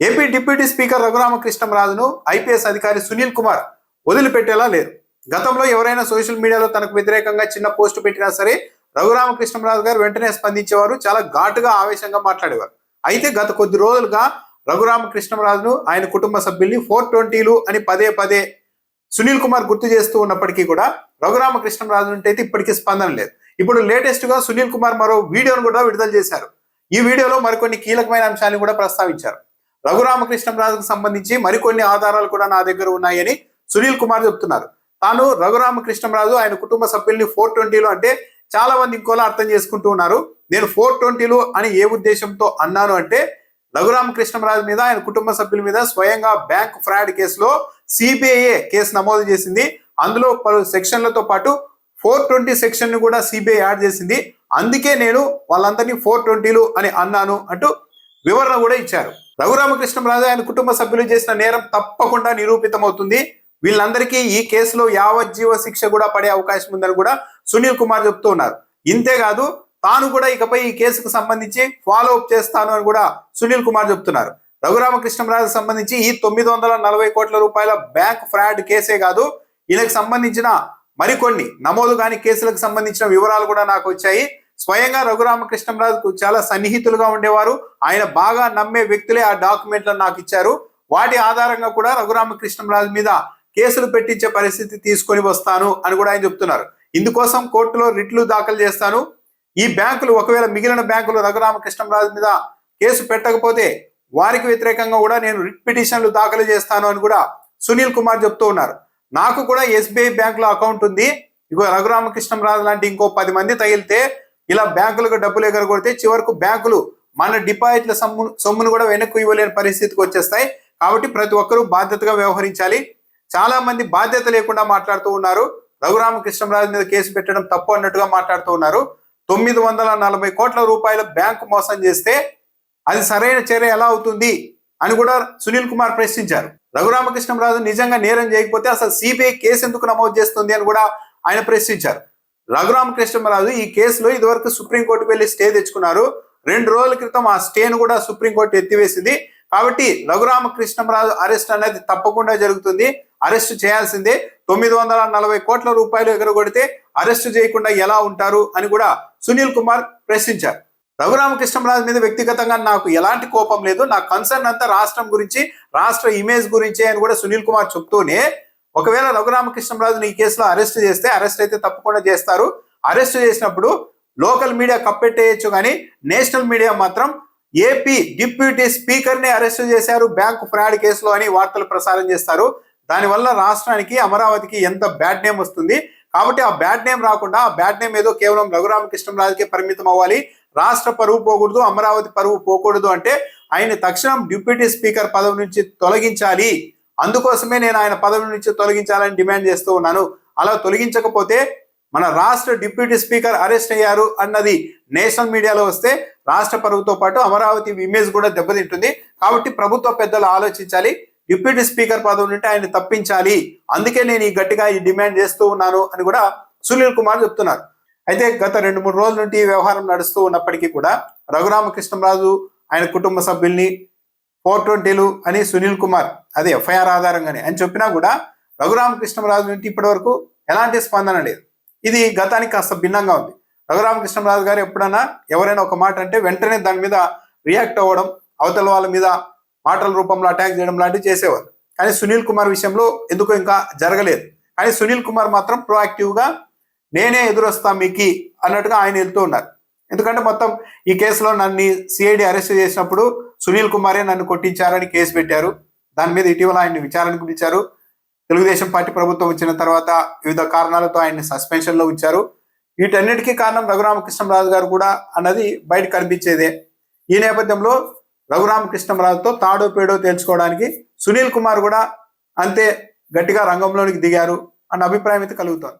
AP deputy speaker రఘురామకృష్ణంరాజును IPS అధికారి సునీల్ కుమార్ వదిలిపెట్టేలా లేరు. గతంలో ఎవరైనా సోషల్ మీడియాలో తనకు వ్యతిరేకంగా చిన్న పోస్టు పెట్టినా సరే రఘురామకృష్ణంరాజు గారు వెంటనే స్పందించేవారు, చాలా ఘాటుగా ఆవేశంగా మాట్లాడేవారు. అయితే గత కొద్ది రోజులుగా రఘురామకృష్ణంరాజును ఆయన కుటుంబ సభ్యుల్ని 420లు అని పదే పదే సునీల్ కుమార్ గుర్తు చేస్తూ ఉన్నప్పటికీ కూడా రఘురామకృష్ణంరాజు అంటే ఇప్పటికీ స్పందన లేదు. ఇప్పుడు లేటెస్ట్ గా సునీల్ కుమార్ మరో వీడియోను కూడా విడుదల చేశారు. ఈ వీడియోలో మరికొన్ని కీలకమైన అంశాలను కూడా ప్రస్తావించారు. రఘురామకృష్ణంరాజుకు సంబంధించి మరికొన్ని ఆధారాలు కూడా నా దగ్గర ఉన్నాయని సునీల్ కుమార్ చెప్తున్నారు. తాను రఘురామకృష్ణంరాజు ఆయన కుటుంబ సభ్యుల్ని 420లు అంటే చాలా మంది ఇంకోలా అర్థం చేసుకుంటూ ఉన్నారు. నేను 420లు అని ఏ ఉద్దేశంతో అన్నాను అంటే రఘురామకృష్ణంరాజు మీద ఆయన కుటుంబ సభ్యుల మీద స్వయంగా బ్యాంక్ ఫ్రాడ్ కేసులో సిబిఐ కేసు నమోదు చేసింది. అందులో పలు సెక్షన్లతో పాటు 420 సెక్షన్ ని కూడా సిబిఐ యాడ్ చేసింది. అందుకే నేను వాళ్ళందరినీ 420లు అని అన్నాను అంటూ వివరణ కూడా ఇచ్చారు. రఘురామకృష్ణంరాజు ఆయన కుటుంబ సభ్యులు చేసిన నేరం తప్పకుండా నిరూపితమవుతుంది. వీళ్ళందరికీ ఈ కేసులో యావజ్జీవ శిక్ష కూడా పడే అవకాశం ఉందని కూడా సునీల్ కుమార్ చెప్తూ ఉన్నారు. ఇంతేకాదు తాను కూడా ఇకపై ఈ కేసుకు సంబంధించి ఫాలో అప్ చేస్తాను అని కూడా సునీల్ కుమార్ చెప్తున్నారు. రఘురామకృష్ణంరాజుకు సంబంధించి ఈ 940 కోట్ల రూపాయల బ్యాంక్ ఫ్రాడ్ కేసే కాదు, ఈయనకు సంబంధించిన మరికొన్ని నమోదు కాని కేసులకు సంబంధించిన వివరాలు కూడా నాకు వచ్చాయి. స్వయంగా రఘురామకృష్ణంరాజుకు చాలా సన్నిహితులుగా ఉండేవారు, ఆయన బాగా నమ్మే వ్యక్తులే ఆ డాక్యుమెంట్లను నాకు ఇచ్చారు. వాటి ఆధారంగా కూడా రఘురామకృష్ణంరాజు మీద కేసులు పెట్టించే పరిస్థితి తీసుకొని వస్తాను అని కూడా ఆయన చెప్తున్నారు. ఇందుకోసం కోర్టులో రిట్లు దాఖలు చేస్తాను. ఈ బ్యాంకులు ఒకవేళ మిగిలిన బ్యాంకులు రఘురామకృష్ణంరాజు మీద కేసు పెట్టకపోతే వారికి వ్యతిరేకంగా కూడా నేను రిట్ పిటిషన్లు దాఖలు చేస్తాను అని కూడా సునీల్ కుమార్ చెప్తూ ఉన్నారు. నాకు కూడా SBI బ్యాంకులో అకౌంట్ ఉంది. ఇగో రఘురామకృష్ణంరాజు లాంటి ఇంకో 10 మంది తగిలితే ఇలా బ్యాంకులకు డబ్బులు ఎగరగొడితే చివరకు బ్యాంకులు మన డిపాజిట్ల సొమ్మును కూడా వెనక్కు ఇవ్వలేని పరిస్థితికి వచ్చేస్తాయి. కాబట్టి ప్రతి ఒక్కరూ బాధ్యతగా వ్యవహరించాలి. చాలా మంది బాధ్యత లేకుండా మాట్లాడుతూ ఉన్నారు. రఘురామకృష్ణంరాజు మీద కేసు పెట్టడం తప్పు అన్నట్టుగా మాట్లాడుతూ ఉన్నారు. 940 కోట్ల రూపాయల బ్యాంకు మోసం చేస్తే అది సరైన చర్య ఎలా అవుతుంది అని కూడా సునీల్ కుమార్ ప్రశ్నించారు. రఘురామకృష్ణంరాజు నిజంగా నేరం చేయకపోతే అసలు సిబిఐ కేసు ఎందుకు నమోదు చేస్తుంది అని కూడా ఆయన ప్రశ్నించారు. రఘురామకృష్ణంరాజు ఈ కేసులో ఇదివరకు సుప్రీంకోర్టుకు వెళ్ళి స్టే తెచ్చుకున్నారు. 2 రోజుల క్రితం ఆ స్టేను కూడా సుప్రీంకోర్టు ఎత్తివేసింది. కాబట్టి రఘురామకృష్ణంరాజు అరెస్ట్ అనేది తప్పకుండా జరుగుతుంది, అరెస్ట్ చేయాల్సిందే. 940 కోట్ల రూపాయలు ఎగరగొడితే అరెస్ట్ చేయకుండా ఎలా ఉంటారు అని కూడా సునీల్ కుమార్ ప్రశ్నించారు. రఘురామకృష్ణంరాజు మీద వ్యక్తిగతంగా నాకు ఎలాంటి కోపం లేదు, నా కన్సర్న్ అంతా రాష్ట్రం గురించి, రాష్ట్ర ఇమేజ్ గురించి అని కూడా సునీల్ కుమార్ చెప్తూనే ఒకవేళ రఘురామకృష్ణంరాజుని ఈ కేసులో అరెస్ట్ చేస్తే, అరెస్ట్ అయితే తప్పకుండా చేస్తారు, అరెస్ట్ చేసినప్పుడు లోకల్ మీడియా కప్పెట్టేయచ్చు కానీ నేషనల్ మీడియా మాత్రం ఏపీ డిప్యూటీ స్పీకర్ ని అరెస్ట్ చేశారు బ్యాంకు ఫ్రాడ్ కేసులో అని వార్తలు ప్రసారం చేస్తారు. దానివల్ల రాష్ట్రానికి, అమరావతికి ఎంత బ్యాడ్ నేమ్ వస్తుంది. కాబట్టి ఆ బ్యాడ్ నేమ్ రాకుండా, ఆ బ్యాడ్ నేమ్ ఏదో కేవలం రఘురామకృష్ణంరాజుకే పరిమితం అవ్వాలి, రాష్ట్ర పరువు పోకూడదు, అమరావతి పరువు పోకూడదు అంటే ఆయన తక్షణం డిప్యూటీ స్పీకర్ పదవి నుంచి తొలగించాలి. అందుకోసమే నేను ఆయన పదవి నుంచి తొలగించాలని డిమాండ్ చేస్తూ ఉన్నాను. అలా తొలగించకపోతే మన రాష్ట్ర డిప్యూటీ స్పీకర్ అరెస్ట్ అయ్యారు అన్నది నేషనల్ మీడియాలో వస్తే రాష్ట్ర పరువుతో పాటు అమరావతి ఇమేజ్ కూడా దెబ్బతింటుంది. కాబట్టి ప్రభుత్వ పెద్దలు ఆలోచించాలి, డిప్యూటీ స్పీకర్ పదవి నుండి ఆయన తప్పించాలి. అందుకే నేను గట్టిగా ఈ డిమాండ్ చేస్తూ ఉన్నాను అని కూడా సునీల్ కుమార్ చెప్తున్నారు. అయితే గత 2-3 రోజుల నుండి ఈ వ్యవహారం నడుస్తూ ఉన్నప్పటికీ కూడా రఘురామకృష్ణంరాజు ఆయన కుటుంబ సభ్యుల్ని 420లు అని సునీల్ కుమార్ అదే ఎఫ్ఐఆర్ ఆధారంగానే అని చెప్పినా కూడా రఘురామకృష్ణంరాజు నుండి ఇప్పటి వరకు ఎలాంటి స్పందన లేదు. ఇది గతానికి కాస్త భిన్నంగా ఉంది. రఘురామకృష్ణంరాజు గారు ఎప్పుడైనా ఎవరైనా ఒక మాట అంటే వెంటనే దాని మీద రియాక్ట్ అవ్వడం, అవతల వాళ్ళ మీద మాటల రూపంలో అటాక్ చేయడం లాంటివి చేసేవారు. కానీ సునీల్ కుమార్ విషయంలో ఎందుకో ఇంకా జరగలేదు. కానీ సునీల్ కుమార్ మాత్రం ప్రోయాక్టివ్గా నేనే ఎదురొస్తా మీకు అన్నట్టుగా ఆయన వెళ్తూ ఉన్నారు. ఎందుకంటే మొత్తం ఈ కేసులో నన్ను సిఐడి అరెస్ట్ చేసినప్పుడు సునీల్ కుమారే నన్ను కొట్టించారని కేసు పెట్టారు. దాని మీద ఇటీవల ఆయన్ని విచారణకు పిలిచారు. తెలుగుదేశం పార్టీ ప్రభుత్వం వచ్చిన తర్వాత వివిధ కారణాలతో ఆయన్ని సస్పెన్షన్లో ఉంచారు. వీటన్నిటికీ కారణం రఘురామకృష్ణంరాజు గారు కూడా అన్నది బయట కనిపించేదే. ఈ నేపథ్యంలో రఘురామకృష్ణంరాజుతో తాడో పేడో తేల్చుకోవడానికి సునీల్ కుమార్ కూడా అంతే గట్టిగా రంగంలోనికి దిగారు అన్న అభిప్రాయం అయితే కలుగుతోంది.